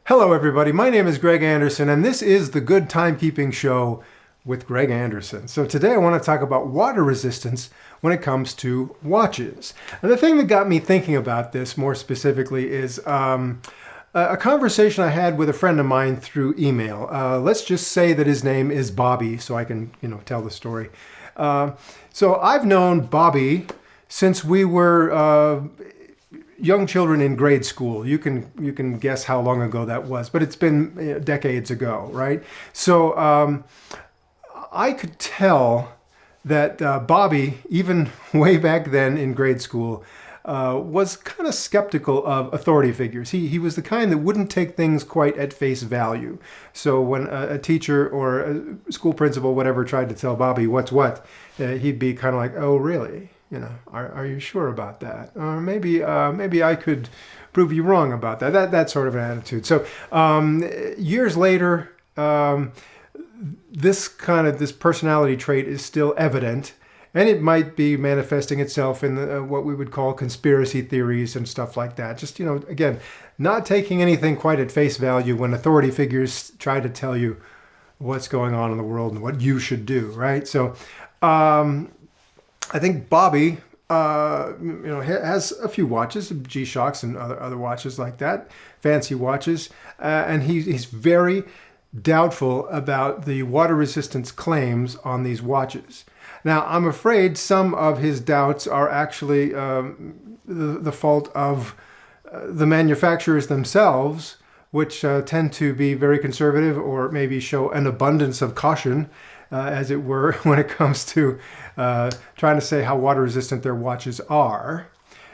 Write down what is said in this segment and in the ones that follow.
Hello, everybody. My name is Greg Anderson, and this is the Good Timekeeping Show with Greg Anderson. So, today I want to talk about water resistance when it comes to watches. And the thing that got me thinking about this more specifically is a conversation I had with a friend of mine through email. Let's just say that his name is Bobby, so I can, tell the story. So, I've known Bobby since we were young children in grade school. You can guess how long ago that was, but it's been decades ago, right? So I could tell that Bobby, even way back then in grade school, was kind of skeptical of authority figures. He was the kind that wouldn't take things quite at face value. So when a teacher or a school principal, whatever, tried to tell Bobby what's what, he'd be kind of like, "Oh, really? Are you sure about that? Or maybe I could prove you wrong about that." That sort of an attitude. So years later, this personality trait is still evident, and it might be manifesting itself in what we would call conspiracy theories and stuff like that. Just again, not taking anything quite at face value when authority figures try to tell you what's going on in the world and what you should do. Right. So. I think Bobby, has a few watches, G-Shocks and other watches like that, fancy watches, and he's very doubtful about the water resistance claims on these watches. Now, I'm afraid some of his doubts are actually the fault of the manufacturers themselves, which tend to be very conservative or maybe show an abundance of caution, as it were, when it comes to trying to say how water resistant their watches are.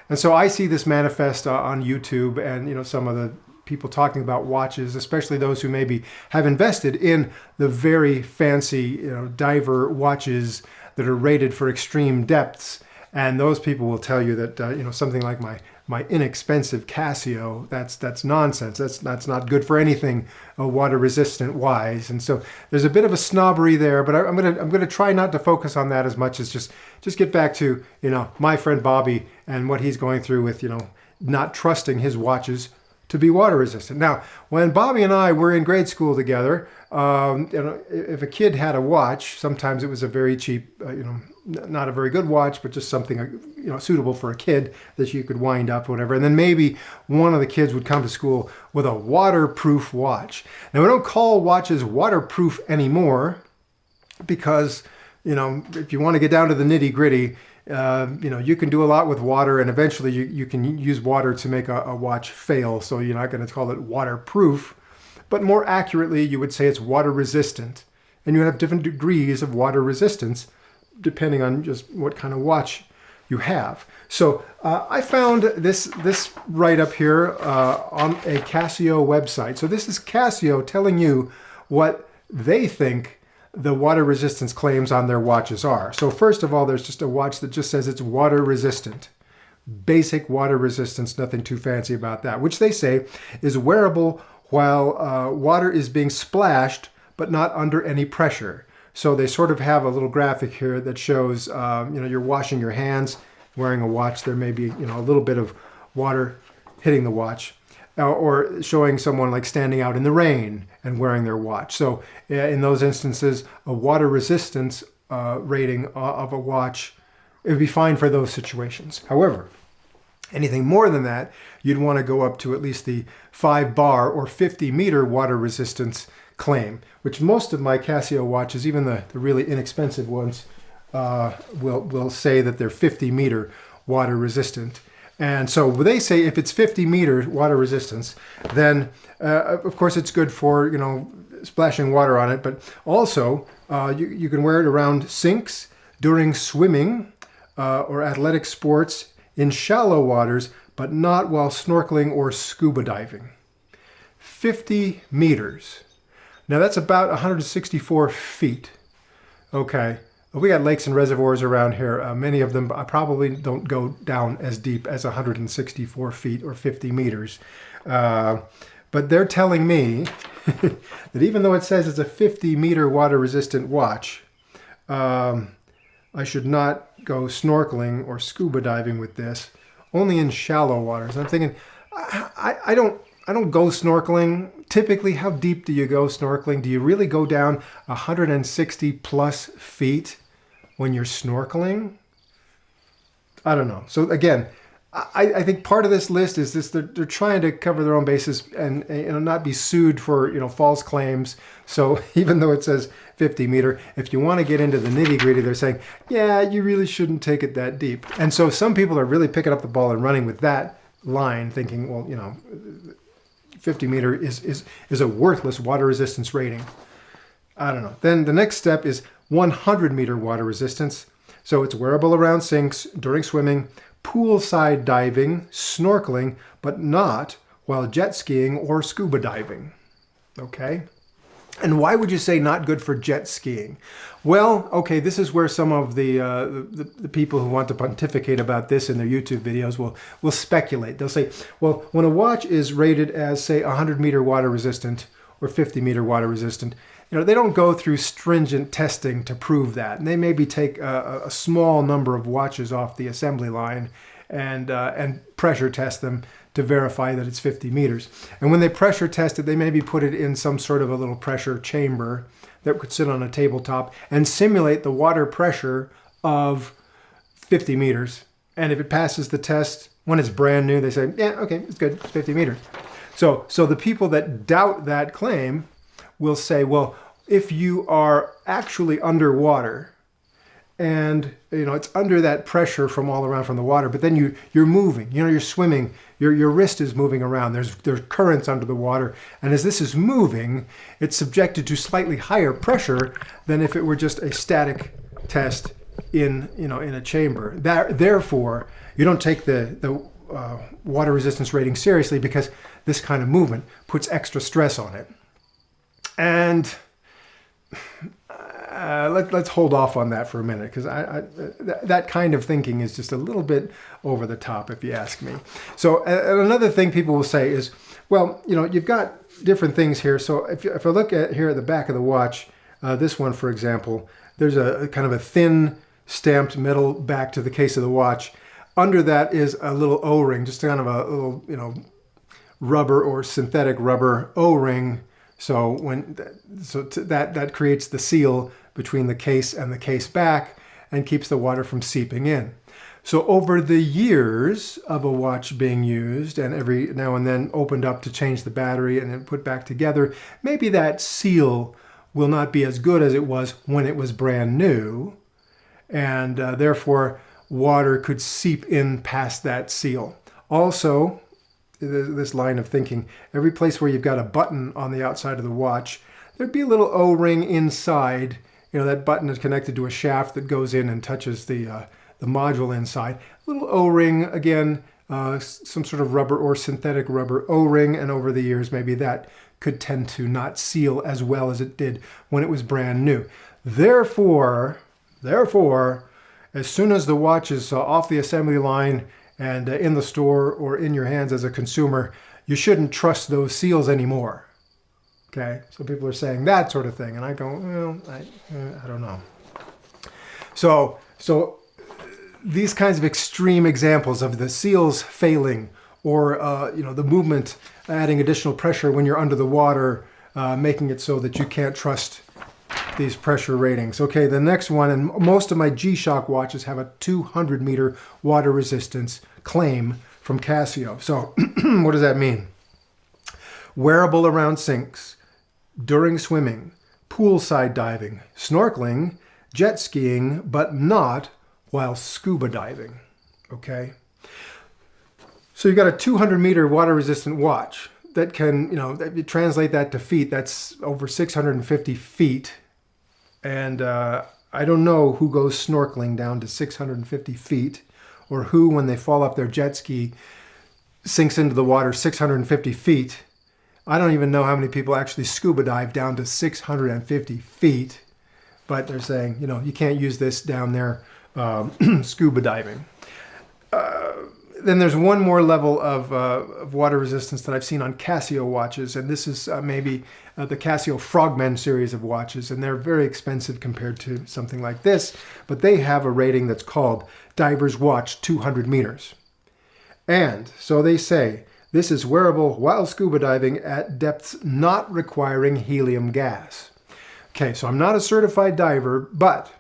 And so I see this manifest on YouTube and some of the people talking about watches, especially those who maybe have invested in the very fancy diver watches that are rated for extreme depths. And those people will tell you that something like my inexpensive Casio, that's nonsense. That's not good for anything water resistant wise. And so there's a bit of a snobbery there, but I'm gonna try not to focus on that as much as just get back to my friend Bobby and what he's going through with not trusting his watches to be water resistant. Now, when Bobby and I were in grade school together, if a kid had a watch, sometimes it was a very cheap, not a very good watch, but just something suitable for a kid that you could wind up, whatever. And then maybe one of the kids would come to school with a waterproof watch. Now, we don't call watches waterproof anymore because if you want to get down to the nitty gritty, you can do a lot with water, and eventually you can use water to make a watch fail. So you're not going to call it waterproof, but more accurately, you would say it's water resistant. And you have different degrees of water resistance depending on just what kind of watch you have. So I found this right up here on a Casio website. So this is Casio telling you what they think the water resistance claims on their watches are. So first of all, there's just a watch that just says it's water resistant. Basic water resistance, nothing too fancy about that, which they say is wearable while water is being splashed, but not under any pressure. So they sort of have a little graphic here that shows, you're washing your hands, wearing a watch. There may be, a little bit of water hitting the watch. Or showing someone like standing out in the rain and wearing their watch. So in those instances, a water resistance rating of a watch, it would be fine for those situations. However, anything more than that, you'd want to go up to at least the 5 bar or 50 meter water resistance claim, which most of my Casio watches, even the really inexpensive ones, will say that they're 50 meter water resistant. And so they say if it's 50 meter water resistance, then of course it's good for splashing water on it, but also you can wear it around sinks, during swimming or athletic sports, in shallow waters, but not while snorkeling or scuba diving. 50 meters. Now that's about 164 feet. Okay. We got lakes and reservoirs around here. Many of them probably don't go down as deep as 164 feet or 50 meters. But they're telling me that even though it says it's a 50 meter water resistant watch, I should not go snorkeling or scuba diving with this, only in shallow waters. I'm thinking, I I don't go snorkeling. Typically, how deep do you go snorkeling? Do you really go down 160 plus feet when you're snorkeling? I don't know. So again, I think part of this list is this: they're trying to cover their own bases and not be sued for false claims. So even though it says 50 meter, if you want to get into the nitty gritty, they're saying, yeah, you really shouldn't take it that deep. And so some people are really picking up the ball and running with that line, thinking, well, 50 meter is a worthless water resistance rating. I don't know. Then the next step is 100 meter water resistance. So it's wearable around sinks, during swimming, poolside diving, snorkeling, but not while jet skiing or scuba diving. Okay? And why would you say not good for jet skiing? Well, okay, this is where some of the people who want to pontificate about this in their YouTube videos will speculate. They'll say, well, when a watch is rated as, say, 100 meter water resistant or 50 meter water resistant, they don't go through stringent testing to prove that. And they maybe take a small number of watches off the assembly line and pressure test them to verify that it's 50 meters. And when they pressure test it, they maybe put it in some sort of a little pressure chamber that could sit on a tabletop and simulate the water pressure of 50 meters. And if it passes the test when it's brand new, they say, yeah, okay, it's good, it's 50 meters. So the people that doubt that claim will say, well, if you are actually underwater and it's under that pressure from all around from the water, but then you're moving, you're swimming, your wrist is moving around, there's currents under the water, and as this is moving, it's subjected to slightly higher pressure than if it were just a static test in a chamber. Therefore, you don't take the water resistance rating seriously because this kind of movement puts extra stress on it. And let's hold off on that for a minute, because that kind of thinking is just a little bit over the top, if you ask me. So another thing people will say is, well, you've got different things here. So if I look at here at the back of the watch, this one, for example, there's a kind of a thin stamped metal back to the case of the watch. Under that is a little O-ring, just kind of a little, rubber or synthetic rubber O-ring. So that creates the seal between the case and the case back and keeps the water from seeping in. So over the years of a watch being used and every now and then opened up to change the battery and then put back together, maybe that seal will not be as good as it was when it was brand new, and therefore water could seep in past that seal. Also, this line of thinking, every place where you've got a button on the outside of the watch, there'd be a little O-ring inside. That button is connected to a shaft that goes in and touches the module inside. A little O-ring, again, some sort of rubber or synthetic rubber O-ring, and over the years maybe that could tend to not seal as well as it did when it was brand new. Therefore, as soon as the watch is off the assembly line and in the store or in your hands as a consumer, you shouldn't trust those seals anymore. Okay, so people are saying that sort of thing, and I go, well, I don't know. So these kinds of extreme examples of the seals failing, or the movement adding additional pressure when you're under the water, making it so that you can't trust these pressure ratings. Okay, the next one, and most of my G-Shock watches have a 200 meter water resistance claim from Casio. So what does that mean? Wearable around sinks, during swimming, poolside diving, snorkeling, jet skiing, but not while scuba diving. Okay? So you've got a 200 meter water resistant watch that can, if you translate that to feet, that's over 650 feet. And I don't know who goes snorkeling down to 650 feet, or who, when they fall off their jet ski, sinks into the water 650 feet. I don't even know how many people actually scuba dive down to 650 feet. But they're saying, you can't use this down there scuba diving. Then there's one more level of water resistance that I've seen on Casio watches, and this is maybe the Casio Frogmen series of watches, and they're very expensive compared to something like this, but they have a rating that's called Diver's Watch 200 meters. And so they say This is wearable while scuba diving at depths not requiring helium gas. Okay, so I'm not a certified diver, but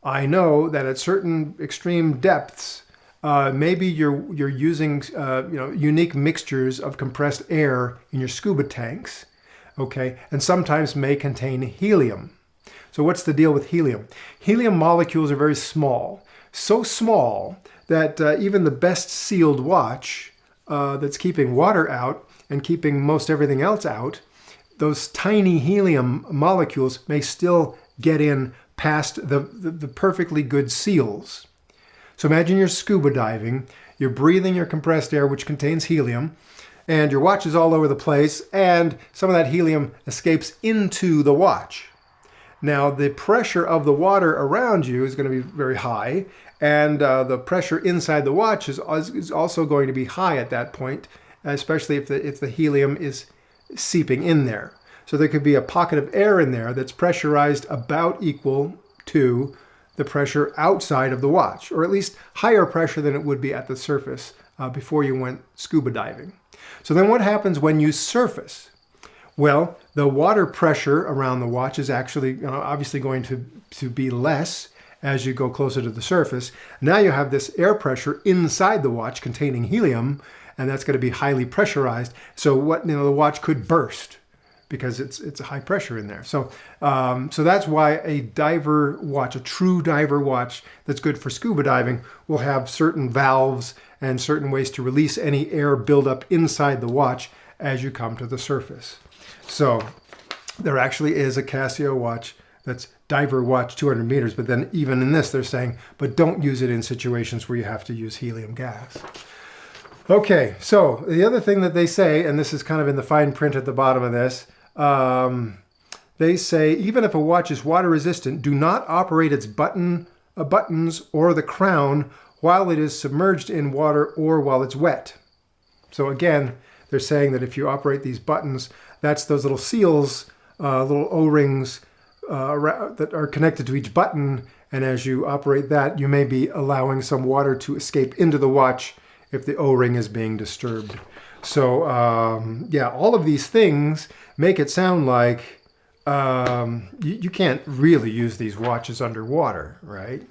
I know that at certain extreme depths, maybe you're using unique mixtures of compressed air in your scuba tanks, okay, and sometimes may contain helium. So what's the deal with helium? Helium molecules are very small, so small that even the best sealed watch that's keeping water out and keeping most everything else out, those tiny helium molecules may still get in past the perfectly good seals. So imagine you're scuba diving, you're breathing your compressed air, which contains helium, and your watch is all over the place, and some of that helium escapes into the watch. Now, the pressure of the water around you is going to be very high, and the pressure inside the watch is also going to be high at that point, especially if the helium is seeping in there. So there could be a pocket of air in there that's pressurized about equal to the pressure outside of the watch, or at least higher pressure than it would be at the surface before you went scuba diving. So then what happens when you surface? Well, the water pressure around the watch is actually obviously going to be less as you go closer to the surface. Now you have this air pressure inside the watch containing helium, and that's going to be highly pressurized. So the watch could burst because it's a high pressure in there. So that's why a diver watch, a true diver watch that's good for scuba diving, will have certain valves and certain ways to release any air buildup inside the watch as you come to the surface. So there actually is a Casio watch that's diver watch 200 meters, but then even in this they're saying, but don't use it in situations where you have to use helium gas. Okay, so the other thing that they say, and this is kind of in the fine print at the bottom of this, they say even if a watch is water resistant, do not operate its buttons or the crown while it is submerged in water or while it's wet. So again, they're saying that if you operate these buttons, that's those little seals, little O-rings that are connected to each button, and as you operate that, you may be allowing some water to escape into the watch if the O-ring is being disturbed. So yeah, all of these things make it sound like you can't really use these watches underwater, right?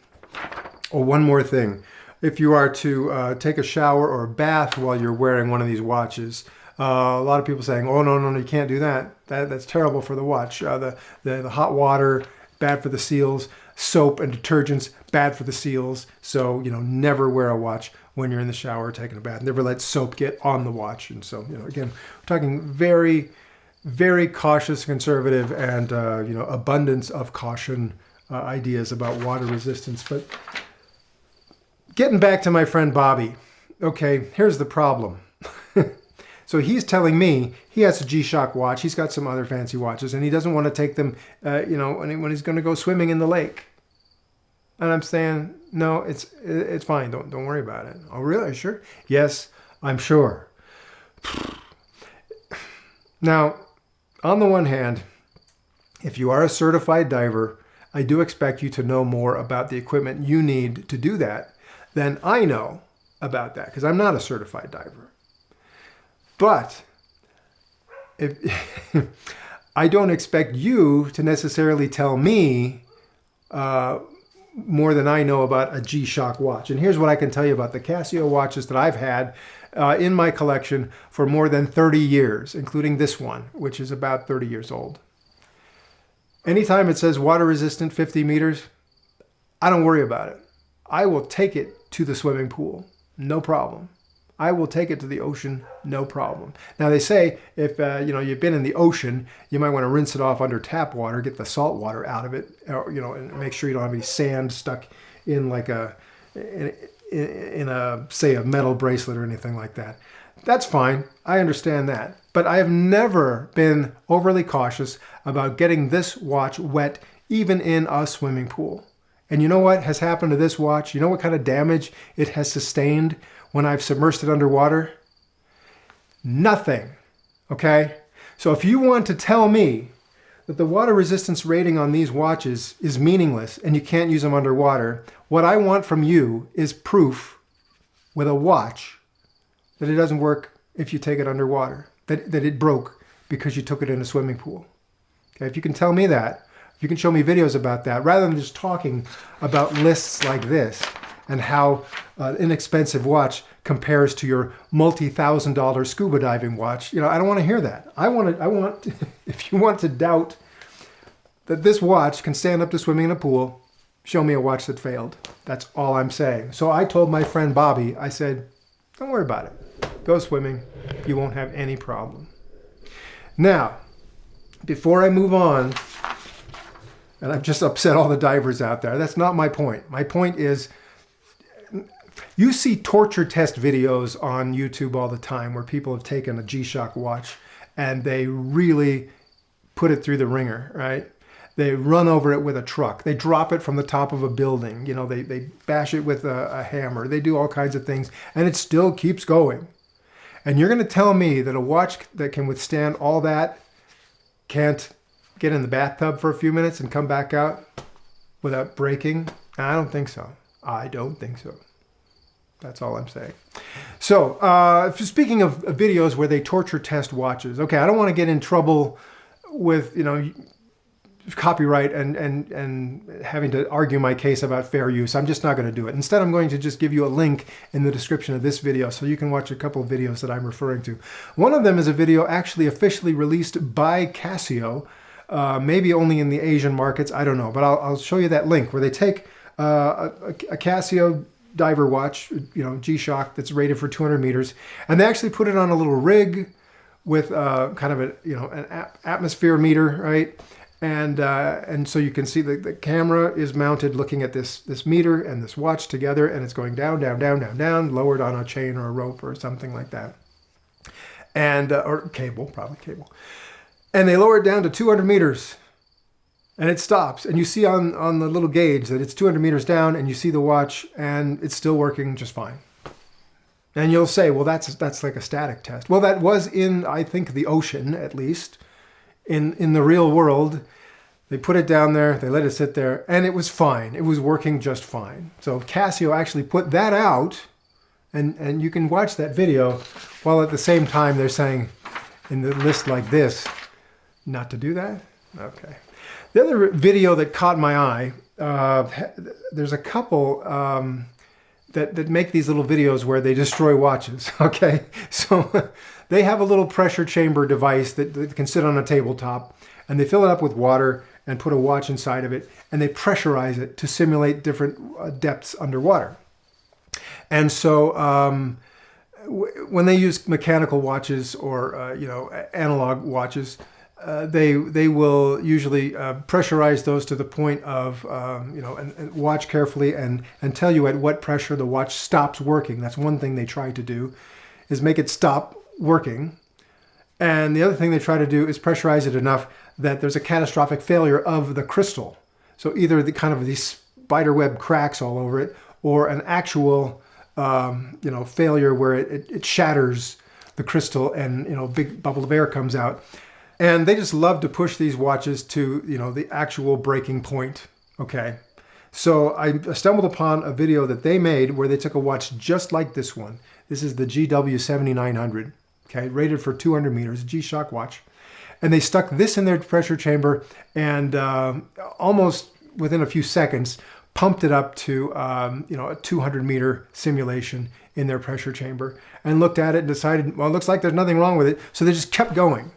Oh, one more thing. If you are to take a shower or a bath while you're wearing one of these watches, a lot of people saying, oh, no, you can't do that. That's terrible for the watch. The hot water, bad for the seals. Soap and detergents, bad for the seals. So, never wear a watch when you're in the shower taking a bath. Never let soap get on the watch. And so, again, we're talking very, very cautious, conservative, and, abundance of caution ideas about water resistance. But getting back to my friend Bobby, okay, here's the problem. So he's telling me he has a G-Shock watch. He's got some other fancy watches, and he doesn't want to take them, when he's going to go swimming in the lake. And I'm saying, no, it's fine. Don't worry about it. Oh, really? Sure? Yes, I'm sure. Now, on the one hand, if you are a certified diver, I do expect you to know more about the equipment you need to do that than I know about that, because I'm not a certified diver. But if I don't expect you to necessarily tell me more than I know about a G-Shock watch. And here's what I can tell you about the Casio watches that I've had in my collection for more than 30 years, including this one, which is about 30 years old. Anytime it says water resistant 50 meters, I don't worry about it. I will take it to the swimming pool, no problem. I will take it to the ocean, no problem. Now they say if you've been in the ocean, you might want to rinse it off under tap water, get the salt water out of it, and make sure you don't have any sand stuck in like say a metal bracelet or anything like that. That's fine. I understand that. But I have never been overly cautious about getting this watch wet, even in a swimming pool. And you know what has happened to this watch? You know what kind of damage it has sustained when I've submersed it underwater? Nothing, okay? So if you want to tell me that the water resistance rating on these watches is meaningless and you can't use them underwater, what I want from you is proof with a watch that it doesn't work if you take it underwater, that it broke because you took it in a swimming pool. Okay, if you can tell me that, if you can show me videos about that, rather than just talking about lists like this and how an inexpensive watch compares to your multi-$1,000 scuba diving watch, I don't want to hear that. I want, if you want to doubt that this watch can stand up to swimming in a pool, show me a watch that failed. That's all I'm saying. So I told my friend Bobby, I said, don't worry about it. Go swimming. You won't have any problem. Now, before I move on, and I've just upset all the divers out there, that's not my point. My point is, you see torture test videos on YouTube all the time where people have taken a G-Shock watch and they really put it through the ringer, right? They run over it with a truck. They drop it from the top of a building. They bash it with a hammer. They do all kinds of things, and it still keeps going. And you're going to tell me that a watch that can withstand all that can't get in the bathtub for a few minutes and come back out without breaking? I don't think so. I don't think so. That's all I'm saying. So, speaking of videos where they torture test watches, okay, I don't want to get in trouble with, copyright and having to argue my case about fair use. I'm just not going to do it. Instead, I'm going to just give you a link in the description of this video so you can watch a couple of videos that I'm referring to. One of them is a video actually officially released by Casio, maybe only in the Asian markets, I don't know, but I'll show you that link where they take a Casio diver watch, G-Shock, that's rated for 200 meters, and they actually put it on a little rig with kind of an atmosphere meter, right? And so you can see the camera is mounted looking at this meter and this watch together, and it's going down, down, down, down, down, lowered on a chain or a rope or something like that. And, or cable, probably cable. And they lower it down to 200 meters and it stops. And you see on the little gauge that it's 200 meters down, and you see the watch and it's still working just fine. And you'll say, well, that's like a static test. Well, that was in, I think, the ocean, at least. In the real world, they put it down there, they let it sit there, and it was fine. It was working just fine. So Casio actually put that out, and you can watch that video, while at the same time they're saying in the list like this, not to do that? Okay. The other video that caught my eye, there's a couple that make these little videos where they destroy watches, okay? So they have a little pressure chamber device that can sit on a tabletop, and they fill it up with water and put a watch inside of it, and they pressurize it to simulate different depths underwater. And so when they use mechanical watches or analog watches, they will usually pressurize those to the point of and watch carefully and tell you at what pressure the watch stops working. That's one thing they try to do, is make it stop working. And the other thing they try to do is pressurize it enough that there's a catastrophic failure of the crystal. So either these spider web cracks all over it, or an actual failure where it shatters the crystal and a big bubble of air comes out. And they just love to push these watches to the actual breaking point. Okay, so I stumbled upon a video that they made where they took a watch just like this one. This is the GW7900. Okay, rated for 200 meters, a G-Shock watch. And they stuck this in their pressure chamber and almost within a few seconds pumped it up to a 200-meter simulation in their pressure chamber, and looked at it and decided, well, it looks like there's nothing wrong with it. So they just kept going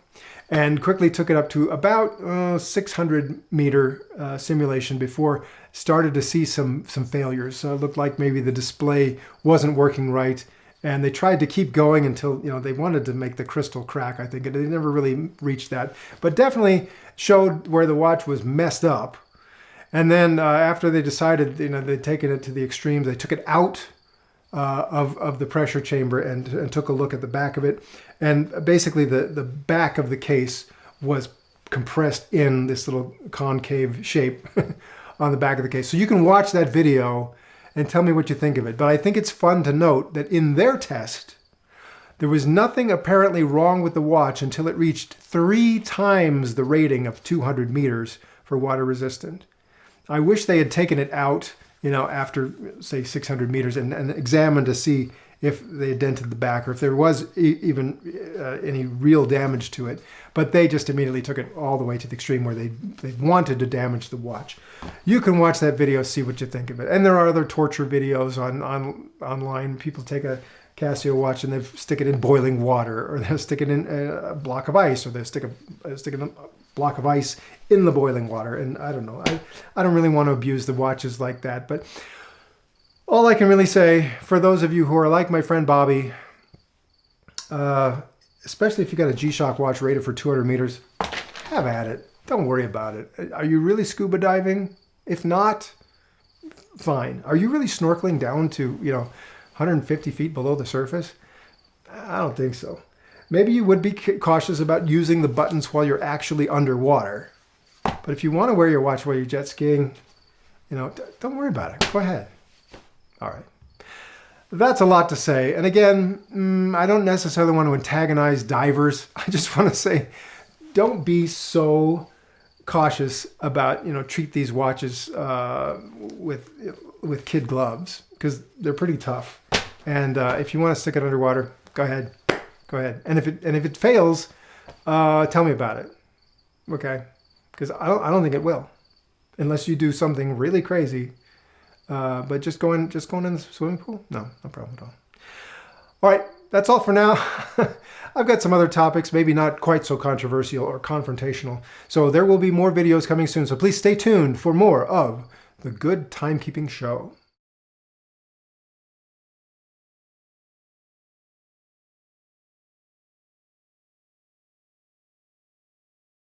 and quickly took it up to about 600-meter simulation before started to see some failures. So it looked like maybe the display wasn't working right. And they tried to keep going until, they wanted to make the crystal crack, I think. And they never really reached that. But definitely showed where the watch was messed up. And then after they decided, they'd taken it to the extremes, they took it out of the pressure chamber and took a look at the back of it. And basically the back of the case was compressed in this little concave shape on the back of the case. So you can watch that video and tell me what you think of it. But I think it's fun to note that in their test, there was nothing apparently wrong with the watch until it reached 3 times the rating of 200 meters for water resistant. I wish they had taken it out, after, say, 600 meters and examined to see if they had dented the back or if there was even any real damage to it. But they just immediately took it all the way to the extreme where they wanted to damage the watch. You can watch that video, see what you think of it. And there are other torture videos online. People take a Casio watch and they stick it in boiling water, or they'll stick it in a block of ice, or they'll stick a block of ice in the boiling water. And I don't know. I don't really want to abuse the watches like that. But all I can really say, for those of you who are like my friend Bobby, especially if you got a G-Shock watch rated for 200 meters, have at it. Don't worry about it. Are you really scuba diving? If not, fine. Are you really snorkeling down to, 150 feet below the surface? I don't think so. Maybe you would be cautious about using the buttons while you're actually underwater. But if you want to wear your watch while you're jet skiing, don't worry about it. Go ahead. All right. That's a lot to say. And again, I don't necessarily want to antagonize divers. I just want to say, don't be so cautious about, treat these watches with kid gloves, because they're pretty tough. And if you want to stick it underwater, go ahead. Go ahead. And if it fails, tell me about it. Okay? Because I don't think it will, unless you do something really crazy. But just going in the swimming pool? No problem at all. All right, that's all for now. I've got some other topics, maybe not quite so controversial or confrontational. So there will be more videos coming soon. So please stay tuned for more of The Good Timekeeping Show.